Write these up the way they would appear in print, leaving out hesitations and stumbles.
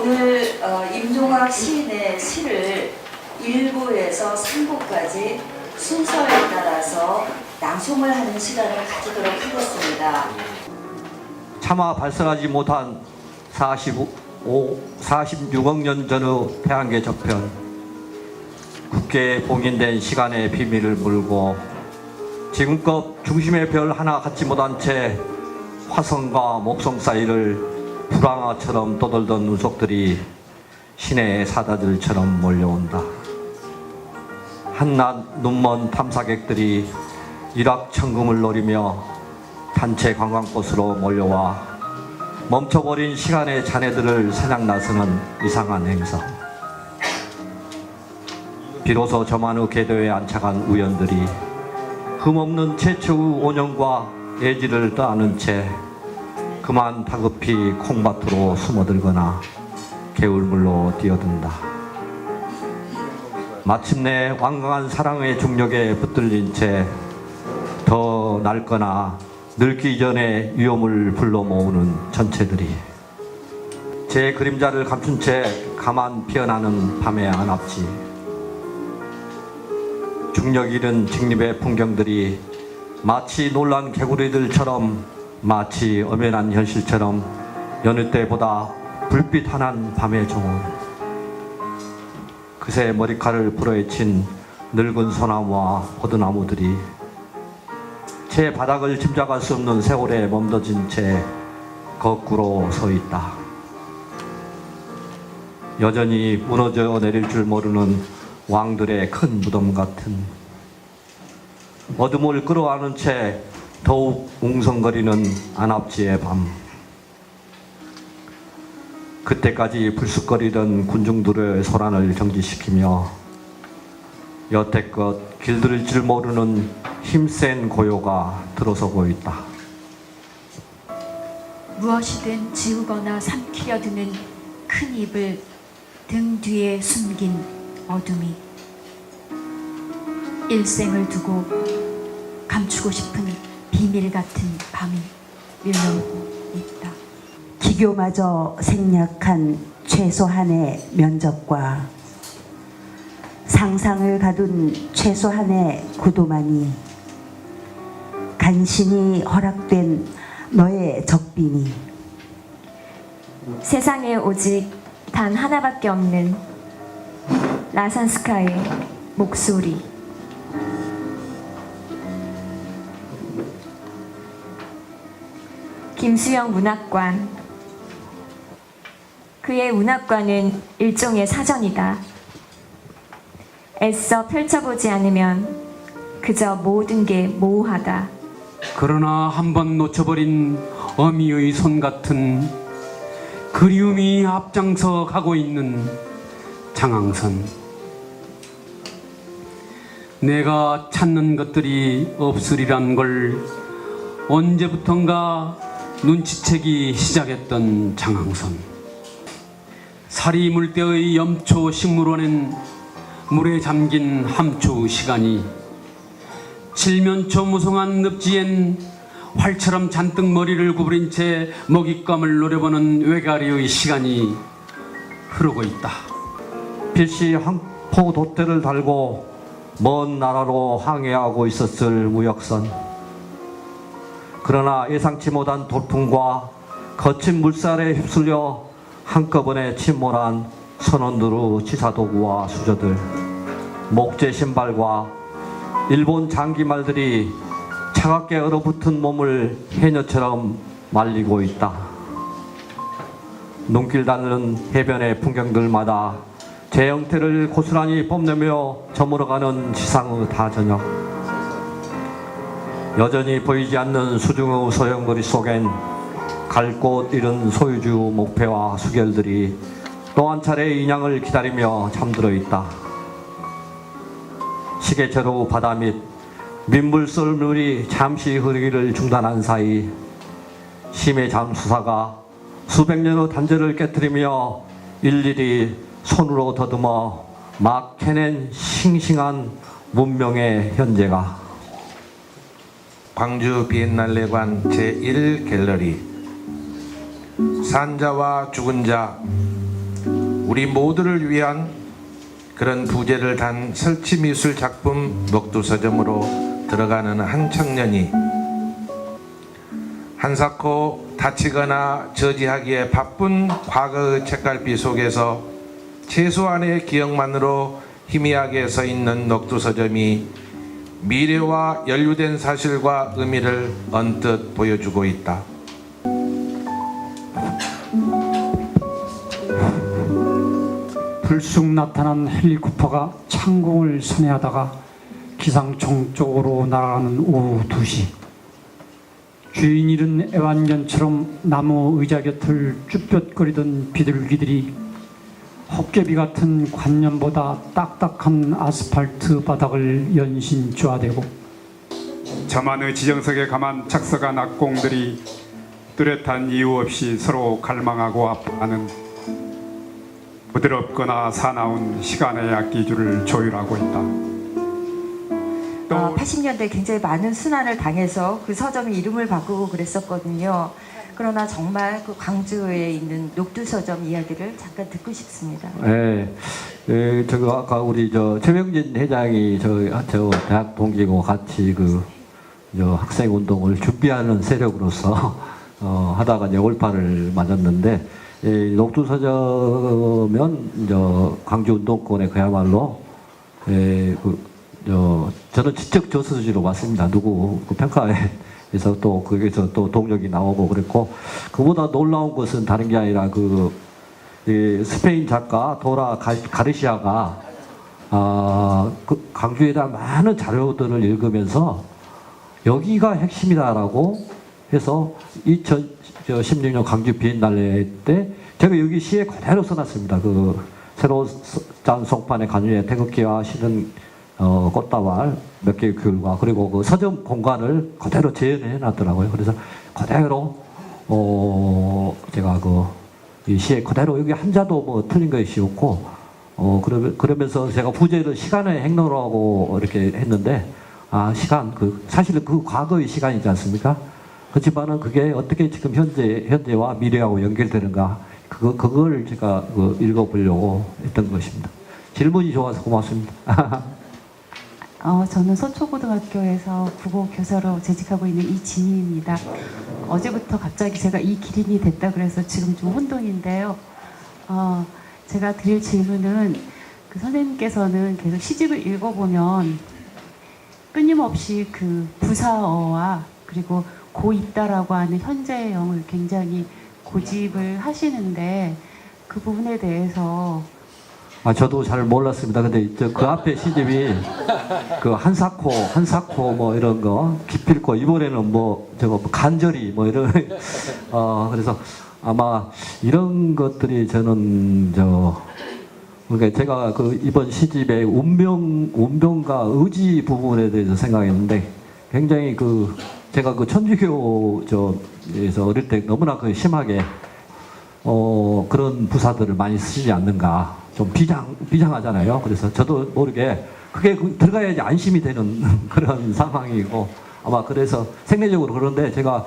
오늘 임종학 시인의 시를 1부에서 3부까지 순서에 따라서 낭송을 하는 시간을 가지도록 하겠습니다. 차마 발생하지 못한 46억 년 전의 태양계 저편, 굳게 봉인된 시간의 비밀을 물고 지금껏 중심의 별 하나 갖지 못한 채 화성과 목성 사이를 불황아처럼 떠돌던 운석들이 신의 사다들처럼 몰려온다. 한낮 눈먼 탐사객들이 일확천금을 노리며 단체 관광버스로 몰려와 멈춰버린 시간의 잔해들을 사냥 나서는 이상한 행사. 비로소 저만의 궤도에 안착한 우연들이 흠없는 최초의 온영과 애지를 떠안은 채 그만 다급히 콩밭으로 숨어들거나 개울물로 뛰어든다. 마침내 완강한 사랑의 중력에 붙들린 채 더 낡거나 늙기 전에 위험을 불러 모으는 전체들이 제 그림자를 감춘 채 가만 피어나는 밤의 안압지. 중력 잃은 직립의 풍경들이 마치 놀란 개구리들처럼, 마치 엄연한 현실처럼 여느 때보다 불빛 환한 밤의 정원. 그새 머리칼을 불어헤친 늙은 소나무와 포도나무들이 제 바닥을 짐작할 수 없는 세월에 멈춰진 채 거꾸로 서 있다. 여전히 무너져 내릴 줄 모르는 왕들의 큰 무덤 같은, 어둠을 끌어안은 채 더욱 웅성거리는 안압지의 밤. 그때까지 불쑥거리던 군중들의 소란을 정지시키며 여태껏 길들일 줄 모르는 힘센 고요가 들어서고 있다. 무엇이든 지우거나 삼키려 드는 큰 입을 등 뒤에 숨긴 어둠이 일생을 두고 감추고 싶은 비밀 같은 밤이 밀려오고 있다. 기교마저 생략한 최소한의 면접과 상상을 가둔 최소한의 구도만이 간신히 허락된 너의 적빈이 세상에 오직 단 하나밖에 없는 라산스카의 목소리. 김수영 문학관. 그의 문학관은 일종의 사전이다. 애써 펼쳐보지 않으면 그저 모든 게 모호하다. 그러나 한번 놓쳐버린 어미의 손 같은 그리움이 앞장서 가고 있는 장항선. 내가 찾는 것들이 없으리란 걸 언제부턴가 눈치채기 시작했던 장항선. 사리 물때의 염초 식물원엔 물에 잠긴 함초 시간이, 칠면초 무성한 늪지엔 활처럼 잔뜩 머리를 구부린 채 먹잇감을 노려보는 외가리의 시간이 흐르고 있다. 필시 황포 돛대를 달고 먼 나라로 항해하고 있었을 무역선. 그러나 예상치 못한 돌풍과 거친 물살에 휩쓸려 한꺼번에 침몰한 선원들의 치사도구와 수저들, 목재 신발과 일본 장기말들이 차갑게 얼어붙은 몸을 해녀처럼 말리고 있다. 눈길 닿는 해변의 풍경들마다 제 형태를 고스란히 뽐내며 저물어가는 지상의 다저녁. 여전히 보이지 않는 수중의 소용거리 속엔 갈 곳 잃은 소유주 목패와 수결들이 또 한 차례 인양을 기다리며 잠들어 있다. 시계처로 바다 밑 민물 썰물이 잠시 흐르기를 중단한 사이 심해 잠수사가 수백 년의 단절을 깨뜨리며 일일이 손으로 더듬어 막 캐낸 싱싱한 문명의 현재가. 광주 비엔날레관 제1 갤러리. 산자와 죽은 자, 우리 모두를 위한 그런 부제를 단 설치미술 작품 녹두서점으로 들어가는 한 청년이 한사코 다치거나 저지하기에 바쁜 과거의 책갈피 속에서 최소한의 기억만으로 희미하게 서 있는 녹두서점이 미래와 연루된 사실과 의미를 언뜻 보여주고 있다. 불쑥 나타난 헬리콥터가 창공을 선회하다가 기상청 쪽으로 날아가는 오후 2시. 주인 잃은 애완견처럼 나무 의자 곁을 쭈뼛거리던 비둘기들이 헛개비 같은 관념보다 딱딱한 아스팔트 바닥을 연신 쪼아대고 저만의 지정석에 가만 착석한 악공들이 뚜렷한 이유 없이 서로 갈망하고 아파하는 부드럽거나 사나운 시간의 악기줄을 조율하고 있다. 80년대 굉장히 많은 순환을 당해서 그 서점이 이름을 바꾸고 그랬었거든요. 그러나 정말 그 광주에 있는 녹두서점 이야기를 잠깐 듣고 싶습니다. 네, 저거 아까 우리 최명진 회장이 저 대학 동기고 같이 저 학생 운동을 준비하는 세력으로서 하다가 이제 올파를 맞았는데 녹두서점은 광주 운동권에 그야말로 저는 지적 저수지로 왔습니다. 누구 평가에서 또 거기서 또 동력이 나오고 그랬고 그보다 놀라운 것은 다른 게 아니라 스페인 작가 도라 가르시아가 광주에 대한 많은 자료들을 읽으면서 여기가 핵심이다라고 해서 2016년 광주 비엔날레 때 제가 여기 시에 그대로 써놨습니다. 새로 짠 송판의 간유에 태극기와 실은 꽃다발 몇 개의 귤과 그리고 서점 공간을 그대로 재현해 놨더라고요. 그래서 그대로 제가 이 시에 그대로 여기 한자도 틀린 것이 없고 그러면서 제가 부제를 시간의 행로라고 이렇게 했는데 시간 사실은 과거의 시간이지 않습니까? 그렇지만은 그게 어떻게 지금 현재와 미래하고 연결되는가 그걸 제가 읽어보려고 했던 것입니다. 질문이 좋아서 고맙습니다. 저는 서초고등학교에서 국어 교사로 재직하고 있는 이진희입니다. 어제부터 갑자기 제가 이 기린이 됐다 그래서 지금 좀 혼돈인데요. 제가 드릴 질문은 선생님께서는 계속 시집을 읽어보면 끊임없이 부사어와 그리고 고 있다라고 하는 현재형을 굉장히 고집을 하시는데 그 부분에 대해서 저도 잘 몰랐습니다. 근데 그 앞에 시집이 한사코 뭐 이런 거 기필코 이번에는 간절히 이런 그래서 아마 이런 것들이 저는 그러니까 제가 이번 시집의 운명과 의지 부분에 대해서 생각했는데 굉장히 제가 천주교에서 어릴 때 너무나 심하게 그런 부사들을 많이 쓰지 않는가. 좀 비장하잖아요. 그래서 저도 모르게 그게 들어가야지 안심이 되는 그런 상황이고 아마 그래서 생리적으로 그런데 제가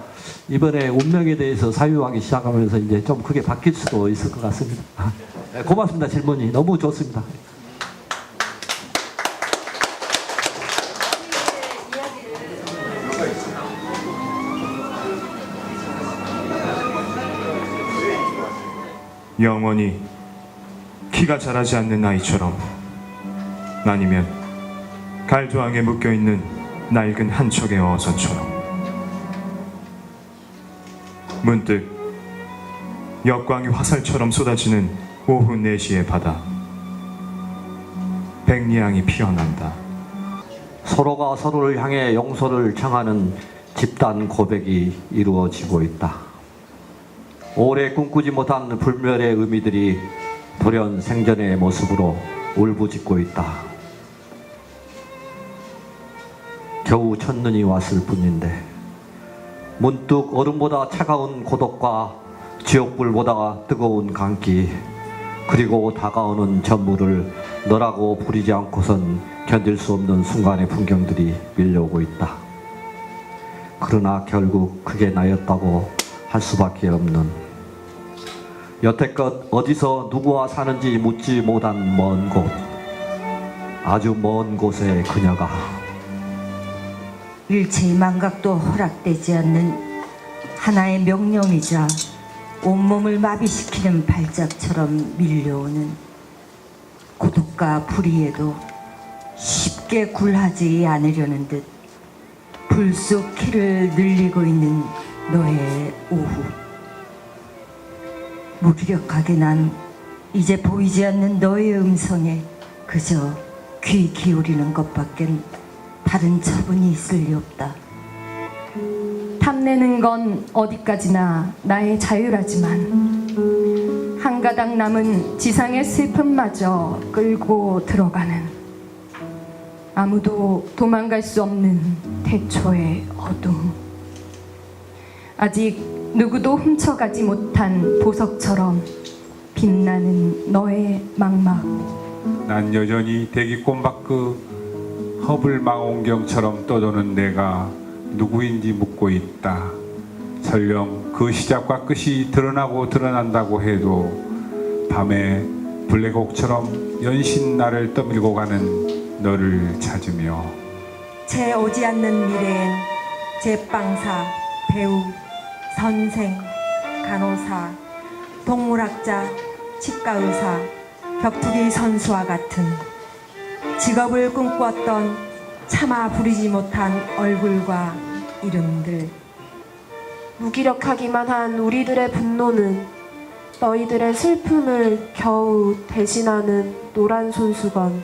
이번에 운명에 대해서 사유하기 시작하면서 이제 좀 그게 바뀔 수도 있을 것 같습니다. 고맙습니다. 질문이 너무 좋습니다. 영원히 키가 자라지 않는 아이처럼 아니면 갈조항에 묶여있는 낡은 한 척의 어선처럼 문득 역광이 화살처럼 쏟아지는 오후 4시의 바다 백리향이 피어난다. 서로가 서로를 향해 용서를 청하는 집단 고백이 이루어지고 있다. 오래 꿈꾸지 못한 불멸의 의미들이 돌연 생전의 모습으로 울부짖고 있다. 겨우 첫눈이 왔을 뿐인데 문득 얼음보다 차가운 고독과 지옥불보다 뜨거운 감기 그리고 다가오는 전물을 너라고 부리지 않고선 견딜 수 없는 순간의 풍경들이 밀려오고 있다. 그러나 결국 그게 나였다고 할 수밖에 없는 여태껏 어디서 누구와 사는지 묻지 못한 먼 곳, 아주 먼 곳에 그녀가 일체의 망각도 허락되지 않는 하나의 명령이자 온몸을 마비시키는 발작처럼 밀려오는 고독과 불의에도 쉽게 굴하지 않으려는 듯 불쑥 키를 늘리고 있는 너의 오후. 무기력하게 난 이제 보이지 않는 너의 음성에 그저 귀 기울이는 것밖엔 다른 처분이 있을 리 없다. 탐내는 건 어디까지나 나의 자유라지만 한 가닥 남은 지상의 슬픔마저 끌고 들어가는 아무도 도망갈 수 없는 태초의 어둠. 아직 누구도 훔쳐가지 못한 보석처럼 빛나는 너의 망막. 난 여전히 대기권 밖의 허블망원경처럼 떠도는 내가 누구인지 묻고 있다. 설령 그 시작과 끝이 드러나고 드러난다고 해도 밤에 블랙옥처럼 연신 나를 떠밀고 가는 너를 찾으며 제 오지 않는 미래엔 제빵사, 배우, 선생, 간호사, 동물학자, 치과의사, 격투기 선수와 같은 직업을 꿈꿨던 차마 부리지 못한 얼굴과 이름들. 무기력하기만 한 우리들의 분노는 너희들의 슬픔을 겨우 대신하는 노란 손수건.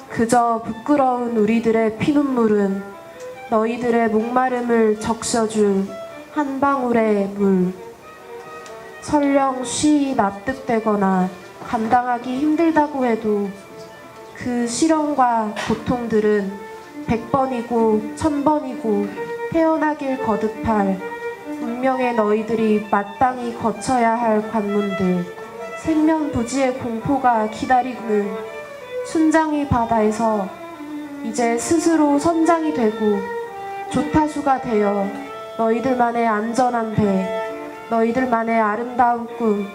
그저 부끄러운 우리들의 피눈물은 너희들의 목마름을 적셔줄 한 방울의 물. 설령 쉬이 납득되거나 감당하기 힘들다고 해도 그 시련과 고통들은 100번이고 1000번이고 태어나길 거듭할 운명의 너희들이 마땅히 거쳐야 할 관문들. 생면부지의 공포가 기다리는 순장이 바다에서 이제 스스로 선장이 되고 조타수가 되어 너희들만의 안전한 배, 너희들만의 아름다운 꿈,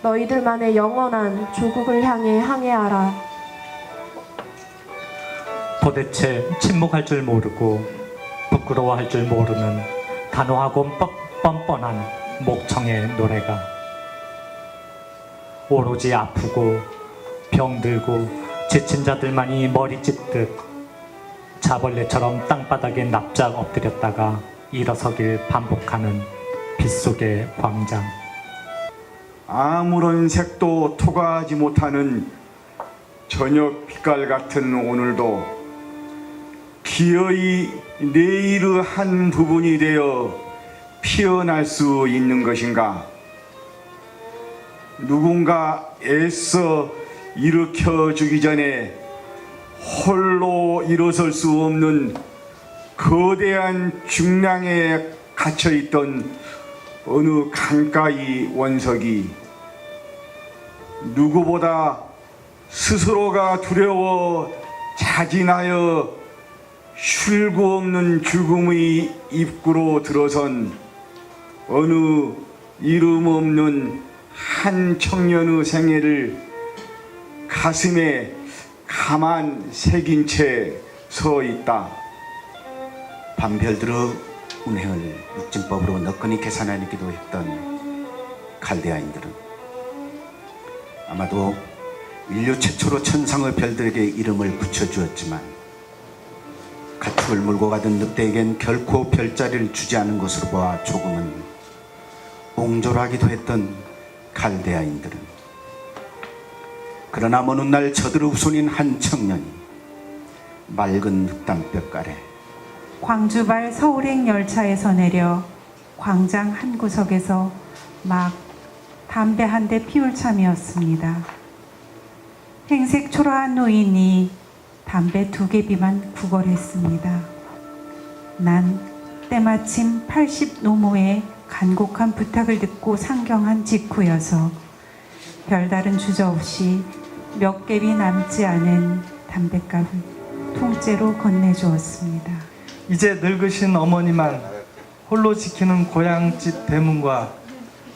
너희들만의 영원한 조국을 향해 항해하라. 도대체 침묵할 줄 모르고 부끄러워할 줄 모르는 단호하고 뻔뻔한 목청의 노래가 오로지 아프고 병들고 지친 자들만이 머리 찢듯 자벌레처럼 땅바닥에 납작 엎드렸다가 일어서길 반복하는 빗속의 광장. 아무런 색도 토가하지 못하는 저녁 빛깔 같은 오늘도 기어이 내일의 한 부분이 되어 피어날 수 있는 것인가? 누군가 애써 일으켜주기 전에 홀로 일어설 수 없는 거대한 중량에 갇혀있던 어느 강가의 원석이 누구보다 스스로가 두려워 자진하여 쉴 구 없는 죽음의 입구로 들어선 어느 이름 없는 한 청년의 생애를 가슴에 가만 새긴 채 서 있다. 밤별들의 운행을 육진법으로 너끈히 계산하기도 했던 칼데아인들은 아마도 인류 최초로 천상의 별들에게 이름을 붙여주었지만 가축을 몰고 가던 늑대에겐 결코 별자리를 주지 않은 것으로 보아 조금은 옹졸하기도 했던 칼데아인들은 그러나 먼 훗날 저들의 후손인 한 청년이 맑은 흙담볕 아래 광주발 서울행 열차에서 내려 광장 한 구석에서 막 담배 한 대 피울 참이었습니다. 행색 초라한 노인이 담배 2개비만 구걸했습니다. 난 때마침 80 노모의 간곡한 부탁을 듣고 상경한 직후여서 별다른 주저 없이 몇 개비 남지 않은 담뱃갑을 통째로 건네주었습니다. 이제 늙으신 어머니만 홀로 지키는 고향집 대문과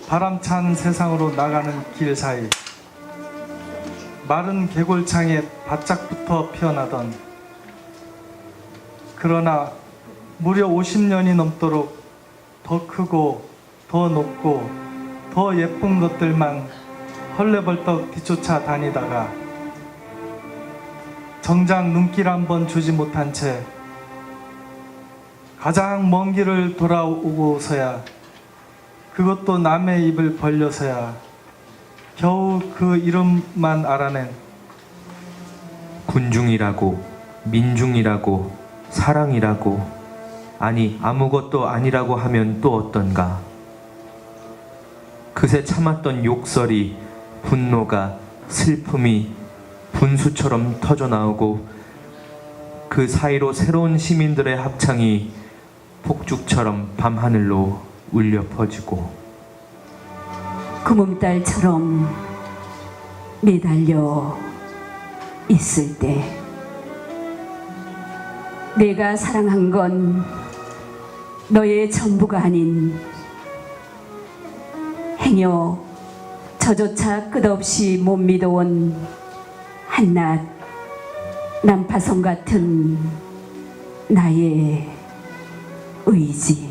바람찬 세상으로 나가는 길 사이 마른 개골창에 바짝붙어 피어나던, 그러나 무려 50년이 넘도록 더 크고 더 높고 더 예쁜 것들만 헐레벌떡 뒤쫓아 다니다가 정작 눈길 한번 주지 못한 채 가장 먼 길을 돌아오고서야, 그것도 남의 입을 벌려서야 겨우 그 이름만 알아낸 군중이라고, 민중이라고, 사랑이라고, 아니 아무것도 아니라고 하면 또 어떤가. 그새 참았던 욕설이, 분노가, 슬픔이 분수처럼 터져나오고, 그 사이로 새로운 시민들의 합창이 폭죽처럼 밤하늘로 울려 퍼지고, 구멍딸처럼 매달려 있을 때 내가 사랑한 건 너의 전부가 아닌, 행여 저조차 끝없이 못 믿어온 한낱 난파선 같은 나의 의지,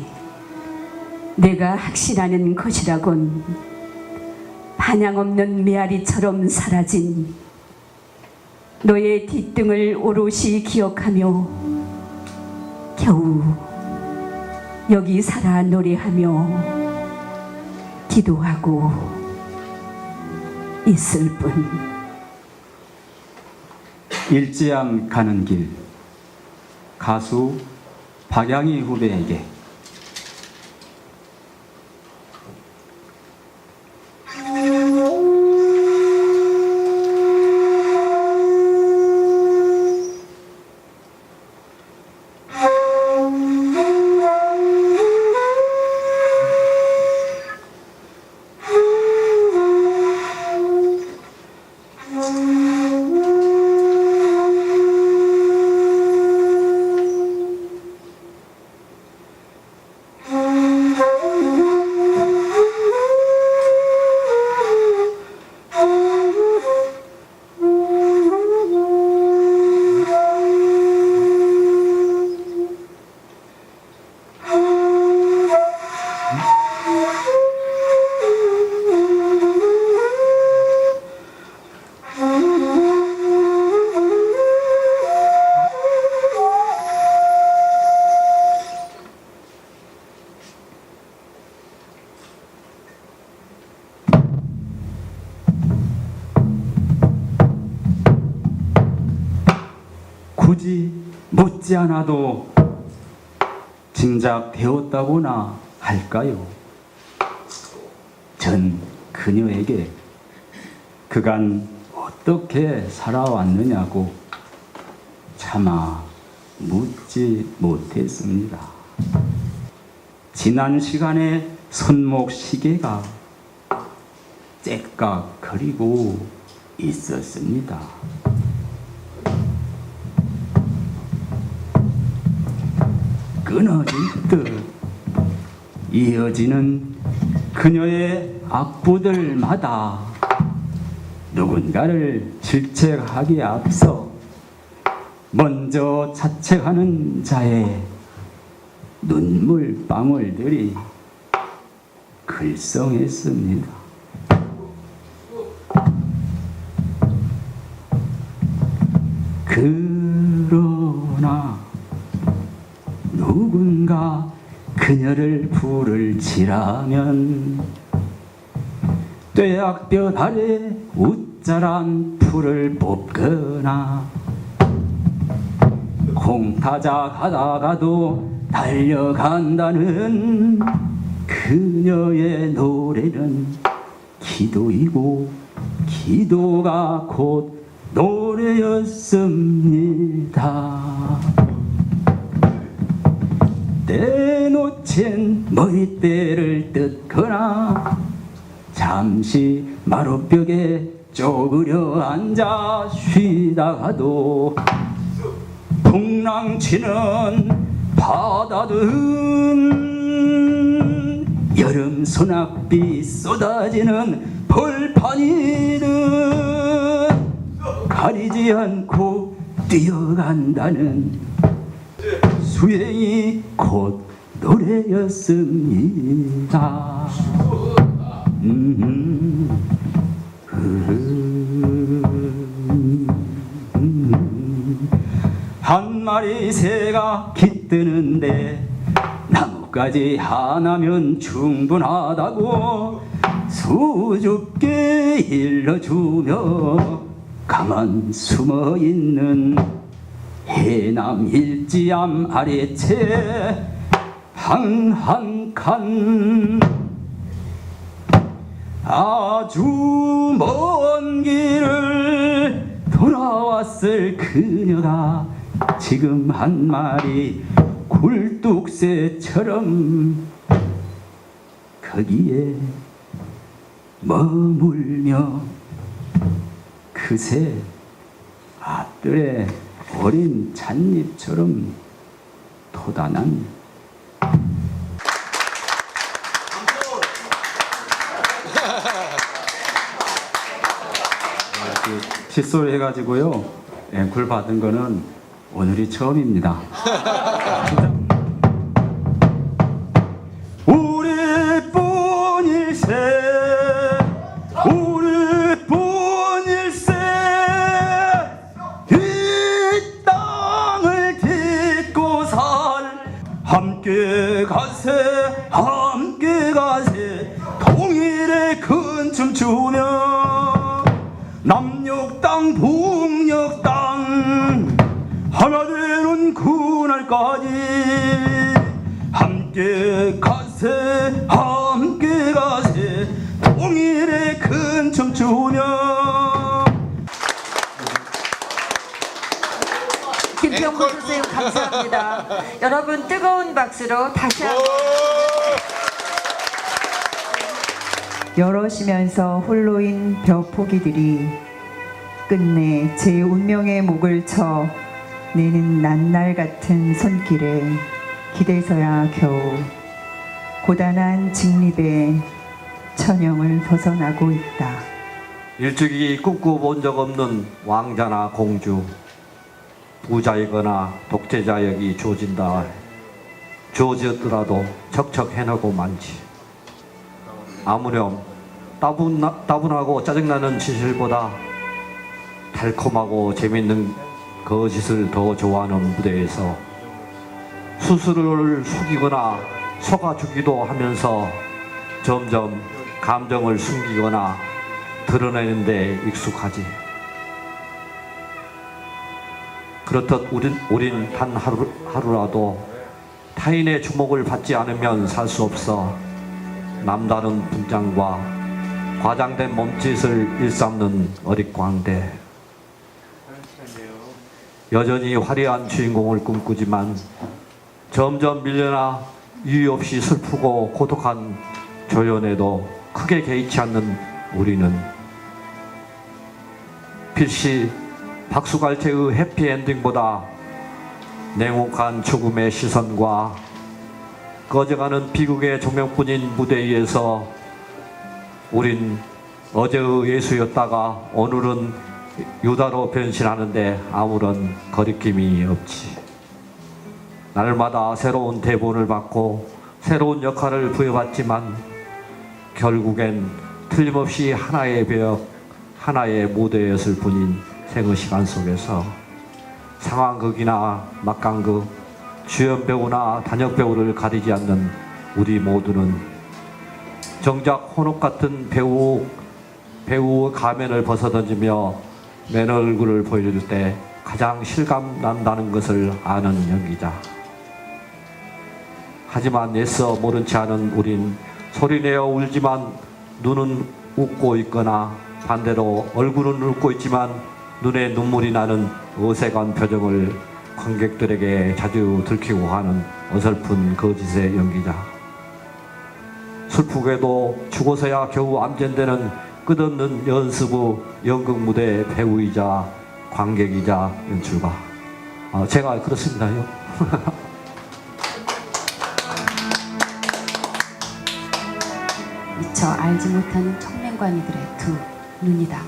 내가 확신하는 것이라곤 반향없는 메아리처럼 사라진 너의 뒷등을 오롯이 기억하며 겨우 여기 살아 노래하며 기도하고 있을 뿐. 일지암 가는 길, 가수 박양희 후배에게. 굳이 묻지 않아도 짐작되었다고나 할까요? 전 그녀에게 그간 어떻게 살아왔느냐고 차마 묻지 못했습니다. 지난 시간에 손목 시계가 째깍거리고 있었습니다. 끊어질 듯 이어지는 그녀의 악보들마다 누군가를 질책하기에 앞서 먼저 자책하는 자의 눈물 방울들이 글썽했습니다. 그러나 누군가 그녀를 부를지라면 뙤약볕 아래 웃자란 풀을 뽑거나 공타자 가다가도 달려간다는 그녀의 노래는 기도이고 기도가 곧 노래였습니다. 때놓친 머리대를 뜯거나 잠시 마루벽에 쪼그려 앉아 쉬다가도 풍랑치는 바다든 여름 소낙비 쏟아지는 벌판이든 가리지 않고 뛰어간다는 수행이 곧 노래였습니다. 한 마리 새가 깃드는데 나뭇가지 하나면 충분하다고 수줍게 일러주며 가만 숨어있는 해남 일지암 아래채 한 칸 아주 먼 길을 돌아왔을 그녀가 지금 한 마리 굴뚝새처럼 거기에 머물며 그새 아들의 어린 찻잎처럼 토단한 칫솔 해가지고요 앵콜 받은 거는 오늘이 처음입니다. 우리뿐일세 우리뿐일세 이 땅을 딛고 살 함께 가세 통일의 큰 춤 추며 남녘땅 북녘땅 하나 되는 그날까지 함께 가세 통일의 큰 춤 추며. 김병국 선생님 감사합니다. 여러분 뜨거운 박수로 다시 한번 여럿이면서 홀로인 벼포기들이 끝내 제 운명의 목을 쳐 내는 낱날 같은 손길에 기대서야 겨우 고단한 직립의 천형을 벗어나고 있다. 일찍이 꿈꿔본 적 없는 왕자나 공주, 부자이거나 독재자역이 주어지었더라도 척척 해나고 만지. 아무렴 따분하고 짜증나는 진실보다 달콤하고 재밌는 거짓을 더 좋아하는 무대에서 스스로를 속이거나 속아주기도 하면서 점점 감정을 숨기거나 드러내는 데 익숙하지. 그렇듯 우린 단 하루라도 타인의 주목을 받지 않으면 살 수 없어 남다른 분장과 과장된 몸짓을 일삼는 어릿광대. 여전히 화려한 주인공을 꿈꾸지만 점점 밀려나 이유 없이 슬프고 고독한 조연에도 크게 개의치 않는 우리는 필시 박수갈채의 해피엔딩보다 냉혹한 죽음의 시선과 꺼져가는 비극의 조명뿐인 무대 위에서 우린 어제의 예수였다가 오늘은 유다로 변신하는데 아무런 거리낌이 없지. 날마다 새로운 대본을 받고 새로운 역할을 부여받지만 결국엔 틀림없이 하나의 벽, 하나의 무대였을 뿐인 생의 시간 속에서 상황극이나 막강극, 주연 배우나 단역 배우를 가리지 않는 우리 모두는 정작 혼옥 같은 배우 가면을 벗어던지며 맨 얼굴을 보여줄 때 가장 실감 난다는 것을 아는 연기자. 하지만 애써 모른 체 하는 우린 소리내어 울지만 눈은 웃고 있거나 반대로 얼굴은 웃고 있지만 눈에 눈물이 나는 어색한 표정을 관객들에게 자주 들키고 하는 어설픈 거짓의 연기자. 슬프게도 죽어서야 겨우 암전되는 끝없는 연습의 연극 무대 배우이자 관객이자 연출가. 제가 그렇습니다요. 알지 못하는 청맹관이들의 두 눈이다.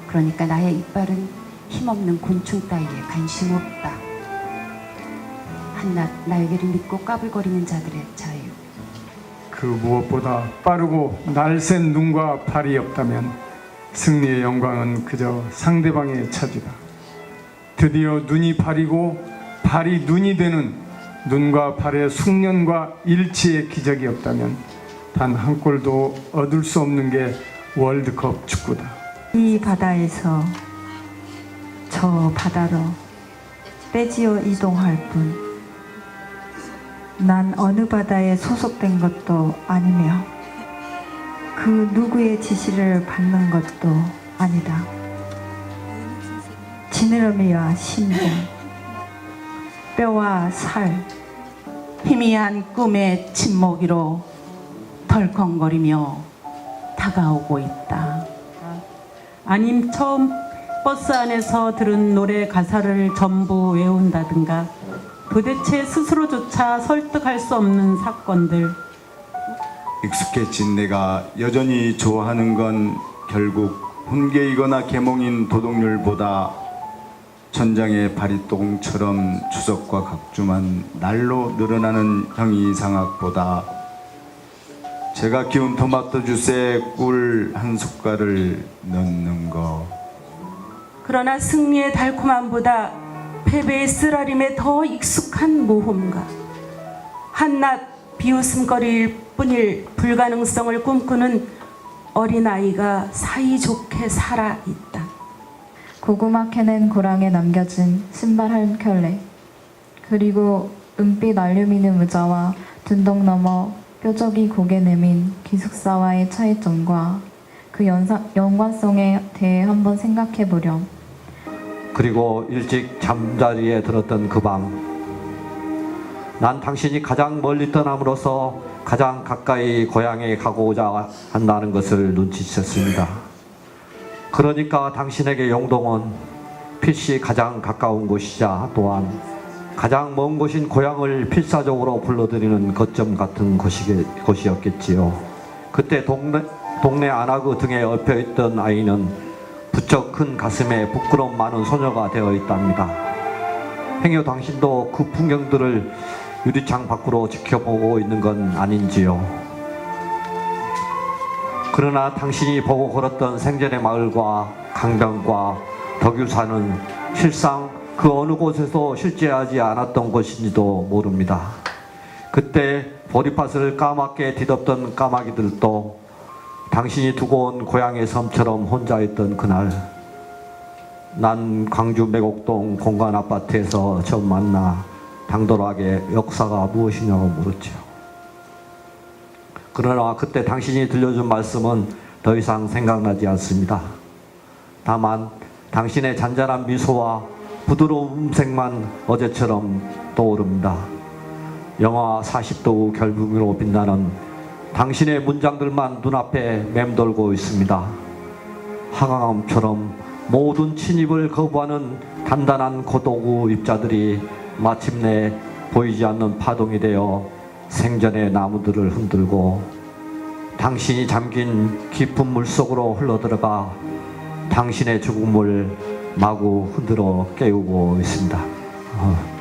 그러니까 나의 이빨은 힘없는 곤충 따위에 관심 없다. 한낱 날개를 믿고 까불거리는 자들의 자유. 그 무엇보다 빠르고 날쌘 눈과 발이 없다면 승리의 영광은 그저 상대방의 차지다. 드디어 눈이 발이고 발이 눈이 되는 눈과 발의 숙련과 일치의 기적이 없다면 단 한 골도 얻을 수 없는 게 월드컵 축구다. 이 바다에서 저 바다로 떼지어 이동할 뿐. 난 어느 바다에 소속된 것도 아니며 그 누구의 지시를 받는 것도 아니다. 지느러미와 심장, 뼈와 살, 희미한 꿈의 침묵이로 덜컹거리며 다가오고 있다. 아님 처음 버스 안에서 들은 노래 가사를 전부 외운다든가 도대체 스스로조차 설득할 수 없는 사건들. 익숙해진 내가 여전히 좋아하는 건 결국 훈계이거나 계몽인 도덕률보다 천장의 바리똥처럼 추석과 각주만 날로 늘어나는 형이상학보다 제가 키운 토마토 주스에 꿀 한 숟갈을 넣는 거. 그러나 승리의 달콤함보다 패배의 쓰라림에 더 익숙한 모험가. 한낱 비웃음거리일 뿐일 불가능성을 꿈꾸는 어린아이가 사이좋게 살아있다. 고구마 캐낸 고랑에 남겨진 신발 한 켤레, 그리고 은빛 알루미늄 의자와 둔덕 넘어 뾰족이 고개 내민 기숙사와의 차이점과 그 연관성에 대해 한번 생각해 보렴. 그리고 일찍 잠자리에 들었던 그 밤, 난 당신이 가장 멀리 떠남으로써 가장 가까이 고향에 가고자 한다는 것을 눈치챘습니다. 그러니까 당신에게 영동은 필시 가장 가까운 곳이자 또한 가장 먼 곳인 고향을 필사적으로 불러들이는 거점 같은 곳이었겠지요. 그때 동네 안하그 등에 엎여있던 아이는 부쩍 큰 가슴에 부끄러움 많은 소녀가 되어 있답니다. 행여 당신도 그 풍경들을 유리창 밖으로 지켜보고 있는 건 아닌지요. 그러나 당신이 보고 걸었던 생전의 마을과 강변과 덕유산은 실상 그 어느 곳에서 실제하지 않았던 것인지도 모릅니다. 그때 보리밭을 까맣게 뒤덮던 까마귀들도 당신이 두고 온 고향의 섬처럼 혼자 있던 그날, 난 광주 매곡동 공간 아파트에서 처음 만나 당돌하게 역사가 무엇이냐고 물었죠. 그러나 그때 당신이 들려준 말씀은 더 이상 생각나지 않습니다. 다만 당신의 잔잔한 미소와 부드러운 음색만 어제처럼 떠오릅니다. 영하 40도 결빙으로 빛나는 당신의 문장들만 눈앞에 맴돌고 있습니다. 하강암처럼 모든 침입을 거부하는 단단한 고도구 입자들이 마침내 보이지 않는 파동이 되어 생전의 나무들을 흔들고 당신이 잠긴 깊은 물속으로 흘러들어가 당신의 죽음을 마구 흔들어 깨우고 있습니다.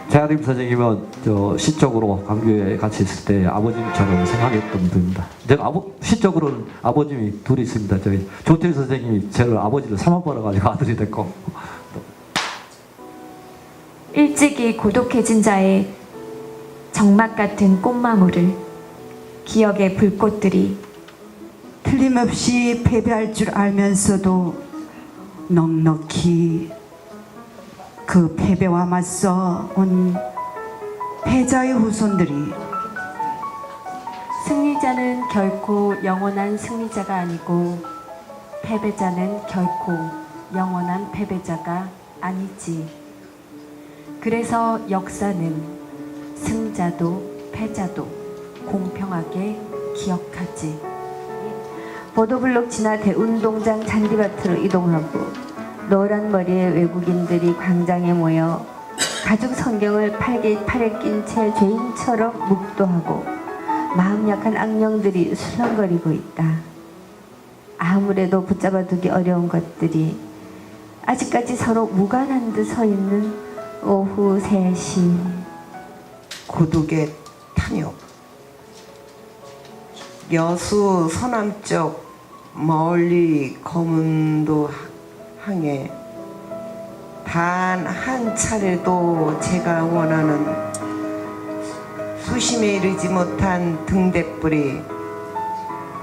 재하림 선생님은 시적으로 광주에 같이 있을 때 아버님처럼 생각했던 분입니다. 제가 시적으로는 아버님이 둘이 있습니다. 저희 조태일 선생님이 저를 아버지를 삼아버려가지고 아들이 됐고. 일찍이 고독해진 자의 정막 같은 꽃망울을 기억의 불꽃들이 틀림없이 패배할 줄 알면서도 넉넉히 그 패배와 맞서 온 패자의 후손들이 승리자는 결코 영원한 승리자가 아니고 패배자는 결코 영원한 패배자가 아니지. 그래서 역사는 승자도 패자도 공평하게 기억하지. 보도블록 지나 대운동장 잔디밭으로 이동하고 노란 머리의 외국인들이 광장에 모여 가죽 성경을 팔에 낀 채 죄인처럼 묵도하고 마음 약한 악령들이 술렁거리고 있다. 아무래도 붙잡아두기 어려운 것들이 아직까지 서로 무관한 듯 서 있는 오후 3시. 고독의 탐욕. 여수 서남쪽 멀리 검은도 항에 단 한 차례도 제가 원하는 수심에 이르지 못한 등대불이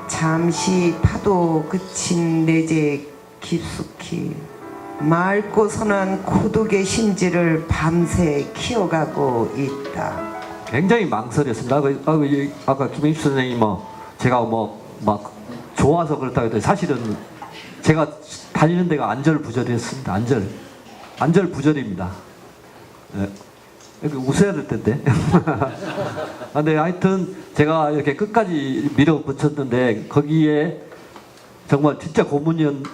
잠시 파도 그친 내재 깊숙이 맑고 선한 고독의 심지를 밤새 키워가고 있다. 굉장히 망설였습니다. 아까 김행수 선생님이 제가 막 좋아서 그렇다고 했더니 사실은 제가 다니는 데가 안절부절이었습니다. 안절부절입니다. 웃어야 될 텐데. 근데 하여튼 제가 이렇게 끝까지 밀어붙였는데 거기에 정말 진짜 고문이었지도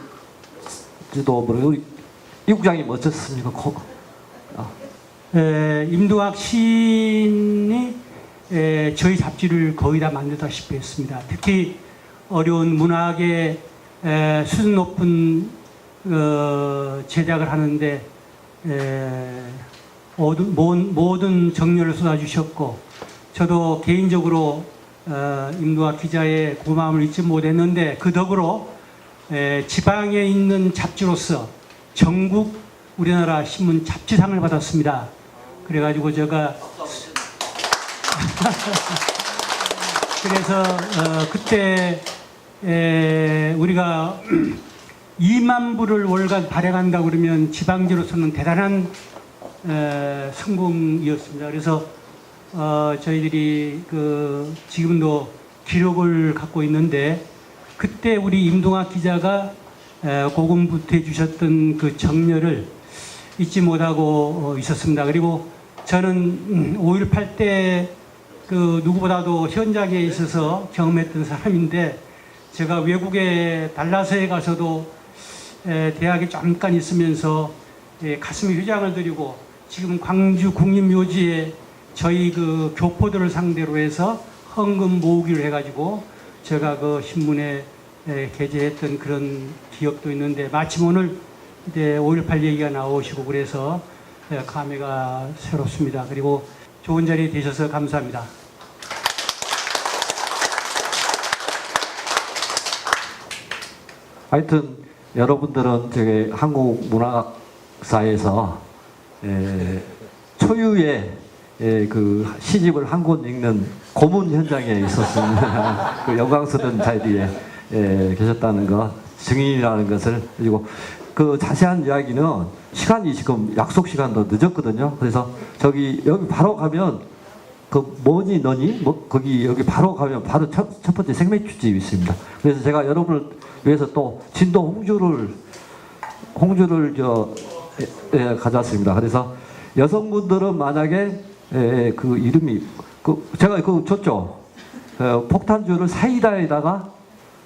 모르고 이 국장님 어쩌셨습니까? 임동학 시인이 저희 잡지를 거의 다 만들다시피 했습니다. 특히 어려운 문학의 수준 높은 제작을 하는데 모든 정열을 쏟아주셨고, 저도 개인적으로 임동학 기자의 고마움을 잊지 못했는데 그 덕으로 지방에 있는 잡지로서 전국 우리나라 신문 잡지상을 받았습니다. 그래가지고 제가 그래서 그때 우리가 2만 부를 월간 발행한다고 그러면 지방지로서는 대단한 성공이었습니다. 그래서 저희들이 지금도 기록을 갖고 있는데 그때 우리 임동학 기자가 고군분투해 주셨던 그 정열을 잊지 못하고 있었습니다. 그리고 저는 5.18 때 누구보다도 현장에 있어서 경험했던 사람인데, 제가 외국에 달라스에 가서도 대학에 잠깐 있으면서 가슴에 휴장을 드리고, 지금 광주 국립묘지에 저희 교포들을 상대로 해서 헌금 모으기를 해가지고 제가 그 신문에 게재했던 그런 기억도 있는데, 마침 오늘 이제 5.18 얘기가 나오시고 그래서 감회가 새롭습니다. 그리고 좋은 자리에 계셔서 감사합니다. 하여튼 여러분들은 저기 한국 문학사에서 초유의 그 시집을 한 권 읽는 고문 현장에 있었습니다. 그 영광스러운 자리에 계셨다는 것, 증인이라는 것을. 그리고 그 자세한 이야기는 시간이 지금 약속 시간도 늦었거든요. 그래서 여기 바로 가면 뭐니 너니 거기 여기 바로 가면 바로 첫 번째 생맥주집이 있습니다. 그래서 제가 여러분을 위해서 또 진도 홍주를 가져왔습니다. 그래서 여성분들은 만약에 그 이름이 제가 줬죠. 폭탄주를 사이다에다가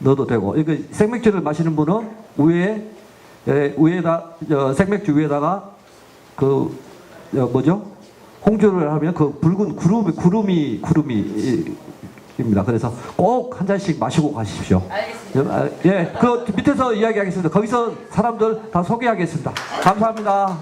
넣어도 되고, 이거 생맥주를 마시는 분은 위에다 생맥주 위에다가 홍주를 하면 붉은 구름이입니다. 그래서 꼭 한 잔씩 마시고 가십시오. 알겠습니다. 예, 밑에서 이야기하겠습니다. 거기서 사람들 다 소개하겠습니다. 감사합니다.